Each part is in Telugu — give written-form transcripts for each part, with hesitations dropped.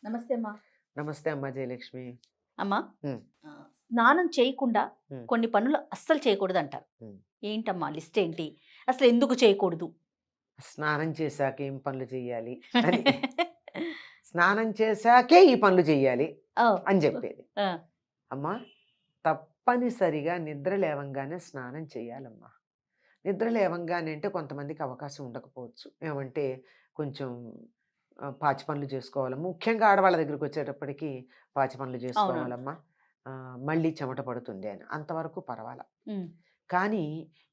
నమస్తే అమ్మా. నమస్తే అమ్మా జయలక్ష్మి. అమ్మా, హ్మ్. స్నానం చేయకుండా హ్మ్. కొన్ని పనులు అస్సలు చేయకూడదంటారు. హ్మ్. ఏంటమ్మా లిస్ట్ ఏంటి? అసలు ఎందుకు చేయకూడదు? స్నానం చేశాక ఏం పనులు చెయ్యాలి అని. స్నానం చేశాకే ఈ పనులు చెయ్యాలి ఓహ్! అని చెప్పేది. ఆ! అమ్మా, తప్పనిసరిగా నిద్ర లేవంగానే స్నానం చేయాలమ్మా. నిద్ర లేవంగానే అంటే కొంతమందికి అవకాశం ఉండకపోవచ్చు. ఏమంటే కొంచెం పాచి పనులు చేసుకోవాలి. ముఖ్యంగా ఆడవాళ్ళ దగ్గరికి వచ్చేటప్పటికి పాచి పనులు అవునవును. చేసుకోవాలమ్మా. మళ్ళీ చెమట పడుతుంది అని. అంతవరకు పర్వాలా. హ్మ్. కానీ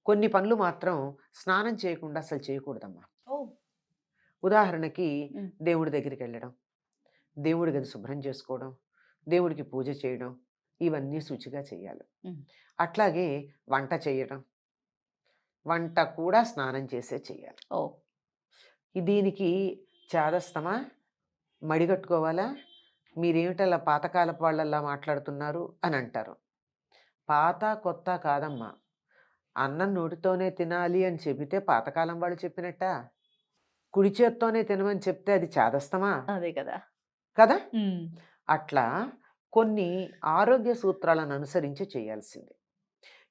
కొన్ని పనులు మాత్రం స్నానం చేయకుండా అసలు చేయకూడదమ్మా. ఓహ్! ఉదాహరణకి హ్మ్. దేవుడి దగ్గరికెళ్ళడం, దేవుడి గది శుభ్రం చేసుకోవడం, దేవుడికి పూజ చేయడం, ఇవన్నీ శుచిగా చేయాలి. హ్మ్. అట్లాగే వంట చేయడం, వంట కూడా స్నానం చేసే చేయాలి. ఓహ్! దీనికి చాదస్తమా? మడిగట్టుకోవాలా? మీరేమిటలా పాతకాలపు వాళ్ళలా మాట్లాడుతున్నారు అని అంటారు. పాత, కొత్త కాదమ్మా. అన్నం నోటితోనే తినాలి అని చెబితే పాతకాలం వాళ్ళు చెప్పినట్టా? కుడి చేత్తోనే తినమని చెప్తే అది చాదస్తమా? అదే కదా! కదా! హ్మ్. అట్లా కొన్ని ఆరోగ్య సూత్రాలను అనుసరించి చేయాల్సింది.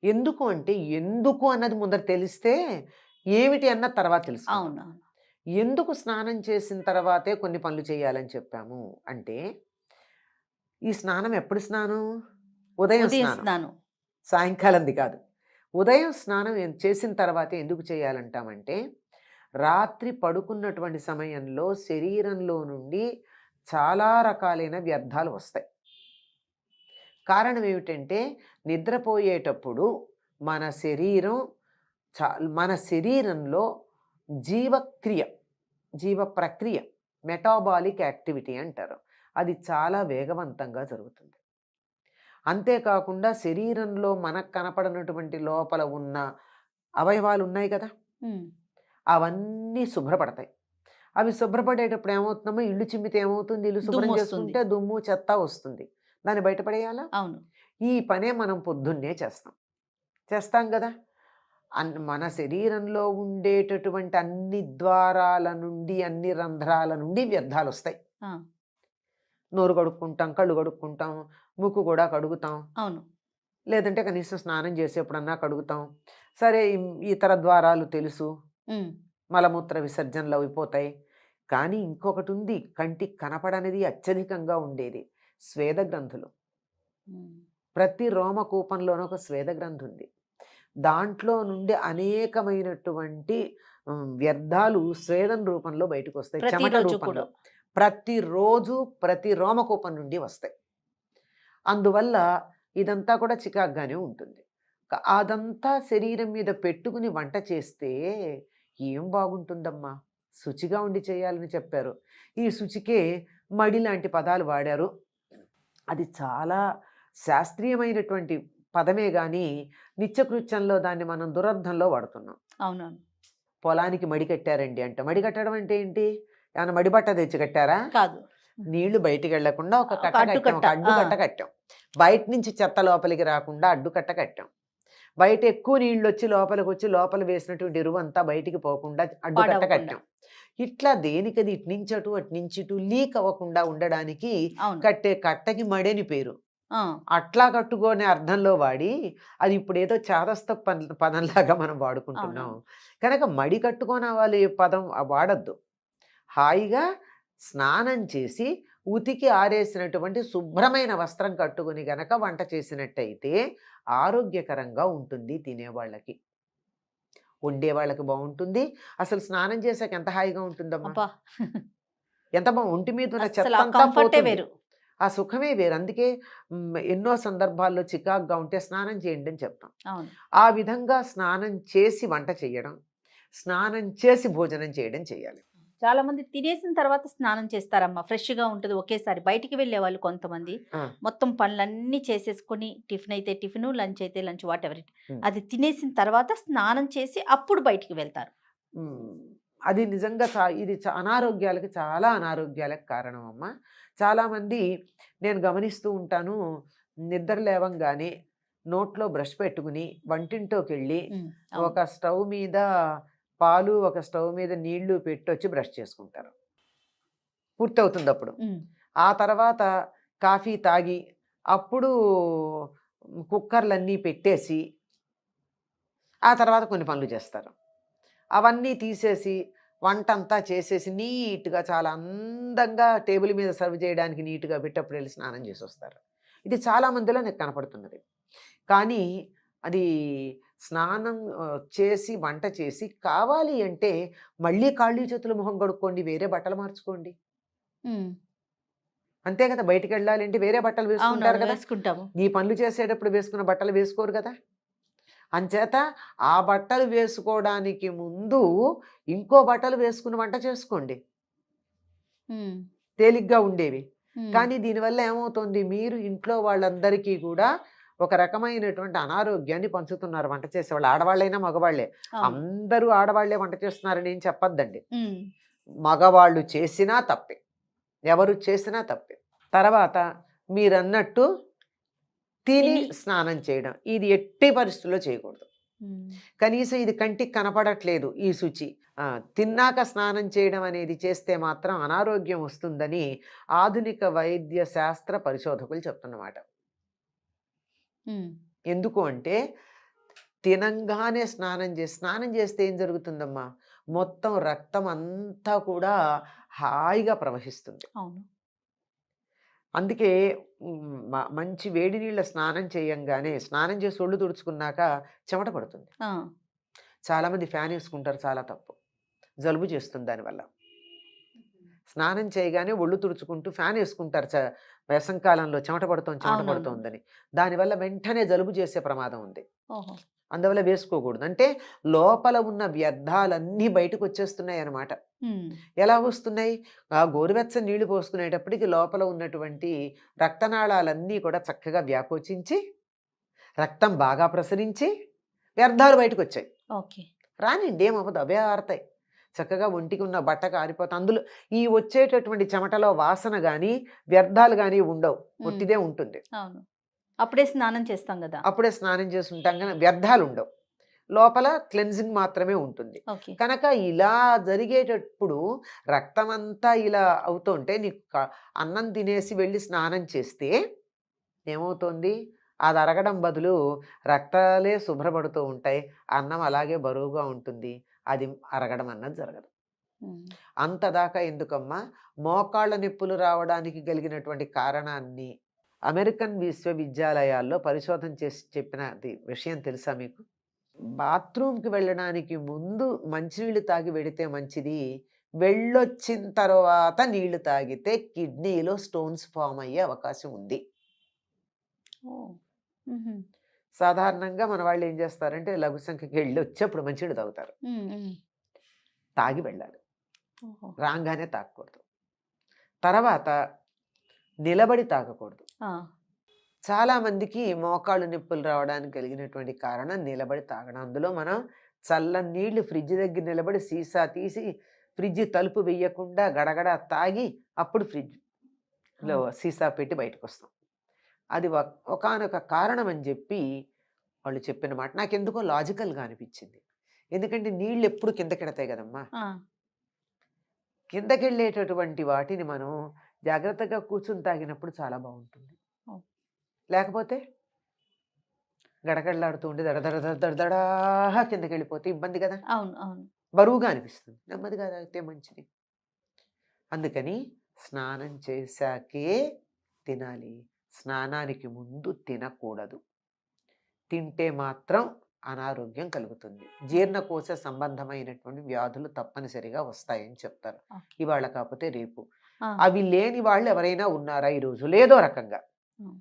ఎందుకు అంటే, ఎందుకు అన్నది ముందర తెలిస్తే, ఏమిటి అన్నది తర్వాత తెలుసుకుందాం. అవునవును. ఎందుకు స్నానం చేసిన తర్వాతే కొన్ని పనులు చేయాలని చెప్పాము అంటే, ఈ స్నానం ఎప్పుడు స్నానం? ఉదయం ఉదయం స్నానం. స్నానం. సాయంకాలంది కాదు. ఉదయం స్నానం చేసిన తర్వాతే ఎందుకు చేయాలంటామంటే, రాత్రి పడుకున్నటువంటి సమయంలో శరీరంలో నుండి చాలా రకాలైన వ్యర్థాలు వస్తాయి. కారణం ఏమిటంటే, నిద్రపోయేటప్పుడు మన శరీరం చా మన శరీరంలో జీవక్రియ, జీవ ప్రక్రియ, మెటాబాలిక్ యాక్టివిటీ అంటారు. అది చాలా వేగవంతంగా జరుగుతుంది. అంతేకాకుండా శరీరంలో మనకు కనపడనటువంటి లోపల ఉన్న అవయవాలు ఉన్నాయి కదా! హ్మ్. అవన్నీ శుభ్రపడతాయి. అవి శుభ్రపడేటప్పుడు ఏమవుతుందమ్మా, ఇల్లు చిమ్మితే ఏమవుతుంది? ఇల్లు శుభ్రం దుమ్మొస్తుంది. చేసుకుంటే దుమ్ము, చెత్త వస్తుంది. దాన్ని బయటపడేయాలా? అవును. ఈ పనే మనం పొద్దున్నే చేస్తాం. చేస్తాం గదా! మన శరీరంలో ఉండేటటువంటి అన్ని ద్వారాల నుండి, అన్ని రంధ్రాల నుండి వ్యర్థాలొస్తాయి. ఆ! నోరు కడుక్కుంటాం, కళ్ళు కడుక్కుంటాం, ముక్కు కూడా కడుగుతాం. అవును. లేదంటే కనీసం స్నానం చేసేప్పుడన్నా కడుగుతాం. సరే, ఇతర ద్వారాలు తెలుసు. హ్మ్. మలమూత్ర విసర్జనలు అయిపోతాయి. కానీ ఇంకొకటుంది, కంటికి కనపడనిది అత్యధికంగా ఉండేది. స్వేద గ్రంథులు. హ్మ్. ప్రతి రోమకూపంలోనూ ఒక స్వేద గ్రంథి ఉంది. దాంట్లో నుండి అనేకమైనటువంటి వ్యర్థాలు స్వేదం రూపంలో బయటకొస్తాయి. చెమట ప్రతిరోజు కూడా. రూపంలో. ప్రతిరోజు ప్రతి రోమకూపం నుండి వస్తాయి. అందువల్ల ఇదంతా కూడా చికాకుగానే ఉంటుంది. అదంతా శరీరం మీద పెట్టుకుని వంట చేస్తే ఏం బాగుంటుందమ్మా! శుచిగా ఉండి చేయాలని చెప్పారు. ఈ శుచికే మడి లాంటి పదాలు వాడారు. అది చాలా శాస్త్రీయమైనటువంటి పదమే గానీ, నిత్యకృత్యంలో దాన్ని మనం దురర్థంలో వాడుతున్నాం. అవునవును. పొలానికి మడి కట్టారండి అంటే, మడి కట్టడం అంటే ఏంటి? ఏమన్నా మడి బట్ట తెచ్చి కట్టారా? కాదు. నీళ్లు బయటికెళ్ళకుండా ఒక ఒక కట్ట కట్టాం. అడ్డుకట్ట. ఒక ఆ! అడ్డుకట్ట కట్టాం. బయట నుంచి చెత్త లోపలికి రాకుండా అడ్డుకట్ట కట్టాం. బయట ఎక్కువ నీళ్లొచ్చి లోపలికొచ్చి లోపల వేసినటువంటి ఎరువంతా బయటికి పోకుండా అడ్డుకట్ట పాడవకుండా. కట్టాం. ఇట్లా దేనికది ఇటునుంచి అటు, అటునుంచి ఇటు లీక్ అవ్వకుండా ఉండడానికి అవును. కట్టే కట్టకి మడని పేరు. ఆ! అట్లా కట్టుకోనే అర్థంలో వాడి, అది ఇప్పుడేదో చాదస్త పదంలాగా మనం వాడుకుంటున్నాం. అవునవును. కనుక మడి కట్టుకోనవాలి పదం వాడొద్దు. హాయిగా స్నానం చేసి, ఉతికి ఆరేసినటువంటి శుభ్రమైన వస్త్రం కట్టుకొని గనక వంట చేసినట్టయితే ఆరోగ్యకరంగా ఉంటుంది తినేవాళ్ళకి. వండేవాళ్ళకి బావుంటుంది. అసలు స్నానం చేశాక ఎంత హాయిగా ఉంటుందమ్మా! అబ్బా! ఎంత ఒంటి మీదున్న అస్సలు ఆ చెత్తంతా కంఫర్టే పోతుంది. వేరు. ఆ సుఖమే వేరు. అందుకే ఎన్నో సందర్భాల్లో చికాకుగా ఉంటే స్నానం చేయండి అని చెప్తాం. అవును. ఆ విధంగా స్నానం చేసి వంట చేయడం, స్నానం చేసి భోజనం చేయడం చేయాలి. చాలా మంది తినేసిన తర్వాత స్నానం చేస్తారమ్మా. ఫ్రెష్‌గా ఉంటది ఒకేసారి. బయటికి వెళ్ళేవాళ్ళు కొంతమంది ఆ! మొత్తం పనులన్నీ చేసేసుకొని టిఫిన్ అయితే టిఫిను, లంచ్ అయితే లంచ్ వాటెవర్ ఇట్. హ్మ్. అది తినేసిన తర్వాత స్నానం చేసి అప్పుడు బయటికి వెళ్తారు. హ్మ్. అది నిజంగా ఇది అనారోగ్యాలకి, చాలా అనారోగ్యాలకు కారణం అమ్మా. చాలామంది నేను గమనిస్తూ ఉంటాను. నిద్ర లేవంగానే నోట్లో బ్రష్ పెట్టుకుని వంటింట్లోకెళ్ళి హ్మ్. అవును. ఒక స్టవ్ మీద పాలు, ఒక స్టవ్ మీద నీళ్లు పెట్టొచ్చి బ్రష్ చేసుకుంటారు. పూర్తవుతుందప్పుడు. హ్మ్. ఆ తర్వాత కాఫీ తాగి అప్పుడు కుక్కర్లన్నీ పెట్టేసి ఆ తర్వాత కొన్ని పనులు చేస్తారు. అవన్నీ తీసేసి వంటంతా చేసేసి నీట్‌గా చాలా అందంగా టేబుల్ మీద సర్వ్ చేయడానికి నీట్‌గా పెట్టి అప్పుడెళ్ళి స్నానం చేసొస్తారు. ఇది చాలా మందిలో నాకు కనపడుతున్నది. కానీ అది స్నానం చేసి వంట చేసి కావాలి అంటే మళ్ళీ కాళ్ళు, చేతులు, మొహం కడుక్కోండి. వేరే బట్టలు మార్చుకోండి. హ్మ్. అంతే కదా! బయటికెళ్ళాలంటే వేరే బట్టలు వేసుకుంటారు అవునవును. కదా! వేసుకుంటాము. ఈ పనులు చేసేటప్పుడు వేసుకున్న బట్టలు వేసుకోరు కదా! అంచేత ఆ బట్టలు వేసుకోవడానికి ముందు ఇంకో బట్టలు వేసుకుని వంట చేసుకోండి. హ్మ్. తేలిగ్గా ఉండేవి. హ్మ్. కానీ దీనివల్ల ఏమవుతుంది? మీరు ఇంట్లో వాళ్ళందరికీ కూడా ఒక రకమైనటువంటి అనారోగ్యాన్ని పంచుతున్నారు వంట చేసేవాళ్ళు. ఆడవాళ్ళైనా, మగవాళ్ళే. అవును. అందరూ ఆడవాళ్ళే వంట చేస్తున్నారని ఏం చెప్పొద్దండి. హ్మ్. మగవాళ్ళు చేసినా తప్పే. ఎవరు చేసినా తప్పే. తర్వాత మీరన్నట్టు తిని తిని స్నానం చేయడం. ఇది ఎట్టి పరిస్థితుల్లో చేయకూడదు. హ్మ్. కనీసం ఇది కంటికి కనపడట్లేదు ఈ శుచి. తిన్నాక స్నానం చేయడం అనేది చేస్తే మాత్రం అనారోగ్యం వస్తుందని ఆధునిక వైద్య శాస్త్ర పరిశోధకులు చెప్తున్నమాట. హ్మ్. ఎందుకు అంటే తినంగానే స్నానం చేస్తే ఏం జరుగుతుందమ్మా? మొత్తం రక్తం అంతా కూడా హాయిగా ప్రవహిస్తుంది. అవును. అందుకే మంచి వేడి నీళ్ళ స్నానం చేయంగానే స్నానం చేసి ఒళ్ళు తుడుచుకున్నాక చెమట పడుతుంది. ఆ! చాలామంది ఫ్యాన్ ఏసుకుంటారు. చాలా తప్పు. జలుబు చేస్తుంది దానివల్ల. స్నానం చేయగానే ఒళ్ళు తుడుచుకుంటూ ఫ్యాన్ ఏసుకుంటారు. వేసవికాలంలో చెమట అవునవును. పడుతోందని. దానివల్ల వెంటనే జలుబు చేసే ప్రమాదం ఉంది. ఓహో! అందువల్ల వేసుకోకూడదు. అంటే లోపల ఉన్న వ్యర్థాలన్నీ బయటకొచ్చేస్తున్నాయన్నమాట. హ్మ్. ఎలా వస్తున్నాయి? ఆ గోరువెచ్చని నీళ్లు పోసుకునేటప్పటికి లోపల ఉన్నటువంటి రక్తనాళాలన్నీ కూడా చక్కగా వ్యాకోచించి, రక్తం బాగా ప్రసరించి, వ్యర్థాలు బయటకొచ్చాయి. ఓకే. రానియండి ఏమవ్వదు. అవే ఆరతాయి. చక్కగా ఒంటికి ఉన్న బట్టకు ఆరిపోతాయి. అందులో ఈ వచ్చేటటువంటి చెమటలో వాసన గాని, వ్యర్థాలు గాని ఉండవు. హ్మ్. ఒట్టిదే ఉంటుంది. అవును. అప్పుడే స్నానం చేస్తాం గదా! అప్పుడే స్నానం చేసుంటాం గానీ వ్యర్థాలుండవు. లోపల క్లెన్జింగ్ మాత్రమే ఉంటుంది. ఓకే. కనుక ఇలా జరిగేటప్పుడు రక్తమంతా ఇలా అవుతుంటే నీకు అన్నం తినేసి వెళ్లి స్నానం చేస్తే ఏమవుతుంది? అది అరగడం బదులు రక్తాలే శుభ్రపడుతూ ఉంటాయి. అన్నం అలాగే బరువుగా ఉంటుంది. అది అరగడం అన్నది జరగదు. హ్మ్. అంతదాకా ఎందుకమ్మా? మోకాళ్ళ నొప్పులు రావడానికి కలిగినటువంటి కారణాన్ని అమెరికన్ విశ్వవిద్యాలయాల్లో పరిశోధన చేసి చెప్పినది విషయం తెలుసా మీకు? బాత్రూమ్‌కి వెళ్ళడానికి ముందు మంచినీళ్ళు తాగి వెడితే మంచిది. వెళ్ళొచ్చిన తర్వాత నీళ్లు తాగితే కిడ్నీలో స్టోన్స్ ఫార్మ్ అయ్యే అవకాశం ఉంది. ఓహ్! హుహు. సాధారణంగా మన వాళ్ళు ఏం చేస్తారంటే లఘు సంఖ్యకి వెళ్ళొచ్చి అప్పుడు మంచినీళ్ళు తాగుతారు. హ్మ్. హ్మ్. తాగి వెళ్ళాలి. ఓహో! రాంగానే తాగకూడదు. తర్వాత నిలబడి తాగకూడదు. ఆ! చాలామందికి మోకాళ్ళు నొప్పులు రావడానికి కలిగినటువంటి కారణం నిలబడి తాగడం. అందులో మనం చల్లని నీళ్లు ఫ్రిడ్జ్ దగ్గర నిలబడి సీసా తీసి ఫ్రిడ్జ్ తలుపు వెయ్యకుండా గడగడ తాగి అప్పుడు ఆ! ఫ్రిడ్జ్‌లో సీసా పెట్టి బయటకొస్తాం. అది ఒకానొక కారణం అని జెప్పి వాళ్ళు చెప్పిన మాట నాకెందుకో లాజికల్‌గా అనిపిచ్చింది. ఎందుకంటే నీళ్ళెప్పుడు కిందకెడతాయి గదమ్మా! ఆ! కిందకెళ్ళేటటువంటి వాటిని మనం జాగ్రత్తగా కూర్చొని తాగినప్పుడు చాలా బావుంటుంది. ఓహ్! లేకపోతే గడగడలాడుతూ ఉండి దడ దడ దడ దడ దడా కిందకెళ్ళిపోతే ఇబ్బంది గదా! అవును. అవును. బరువుగా అనిపిస్తుంది. నెమ్మదిగా తాగితే మంచిది. అందుకని స్నానం చేశాకే తినాలి. స్నానానికి ముందు తినకూడదు. తింటే మాత్రం అనారోగ్యం కలుగుతుంది. జీర్ణకోశ సంబంధమైనటువంటి వ్యాధులు తప్పనిసరిగా వస్తాయని చెప్తారు. ఓకే. ఇవాళ కాకపోతే రేపు. ఆ! అవి లేని వాళ్ళు ఎవరైనా ఉన్నారా ఈ రోజుల్లో? ఏదో రకంగా. హ్మ్.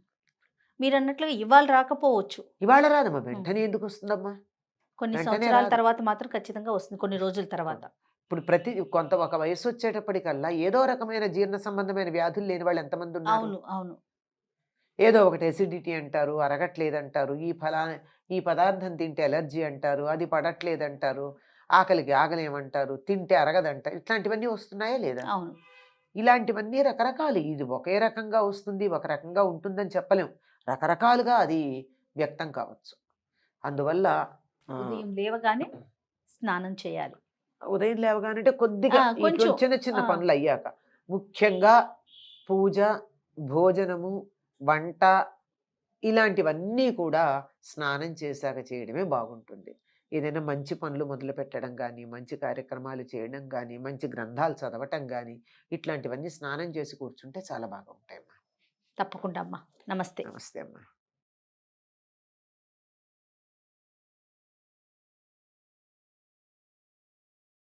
మీరన్నట్లుగా ఇవాళ రాకపోవచ్చు. ఇవాళ రాదమ్మా. హ్మ్. వెంటనే ఎందుకొస్తుందమ్మా? కొన్ని వెంటనే సంవత్సరాల రాదు. తర్వాత మాత్రం ఖచ్చితంగా వస్తుంది. కొన్ని రోజుల ఆ! తర్వాత. ఇప్పుడు ఒక వయస్సొచ్చేటప్పటికల్లా ఏదో రకమైన జీర్ణ సంబంధమైన వ్యాధులు లేని వాళ్ళు ఎంతమందున్నారు? అవును. అవును. ఏదో ఒకటి ఎసిడిటీ అంటారు, అరగట్లేదంటారు, ఈ పదార్థం తింటే అలర్జీ అంటారు, అది పడట్లేదంటారు, ఆకలికి ఆగలేమంటారు, తింటే అరగదంటారు. ఇట్లాంటివన్నీ వస్తున్నాయా లేదా? అవును. ఇలాంటివన్నీ రకరకాలు. ఇది ఒకే రకంగా వస్తుంది, ఒక రకంగా ఉంటుందని చెప్పలేం. రకరకాలుగా అది వ్యక్తం కావచ్చు. అందువల్ల ఆహ్, ఉదయం లేవగానే స్నానం చేయాలి. ఉదయం లేవగానంటే కొద్దిగా కొంచెం. ఇటువంటి చిన్న చిన్న ఆ! పనులయ్యాక. ముఖ్యంగా పూజ, భోజనము, వంట ఇలాంటివన్నీ కూడా స్నానం చేశాక చేయడమే బాగుంటుంది. ఏదైనా మంచి పనులు మొదలుపెట్టడం గానీ, మంచి కార్యక్రమాలు చేయడం గానీ, మంచి గ్రంథాలు చదవటం గానీ, ఇట్లాంటివన్నీ స్నానం చేసి కూర్చుంటే చాలా బాగా ఉంటాయమ్మా. తప్పకుండా అమ్మా. నమస్తే. నమస్తే అమ్మా.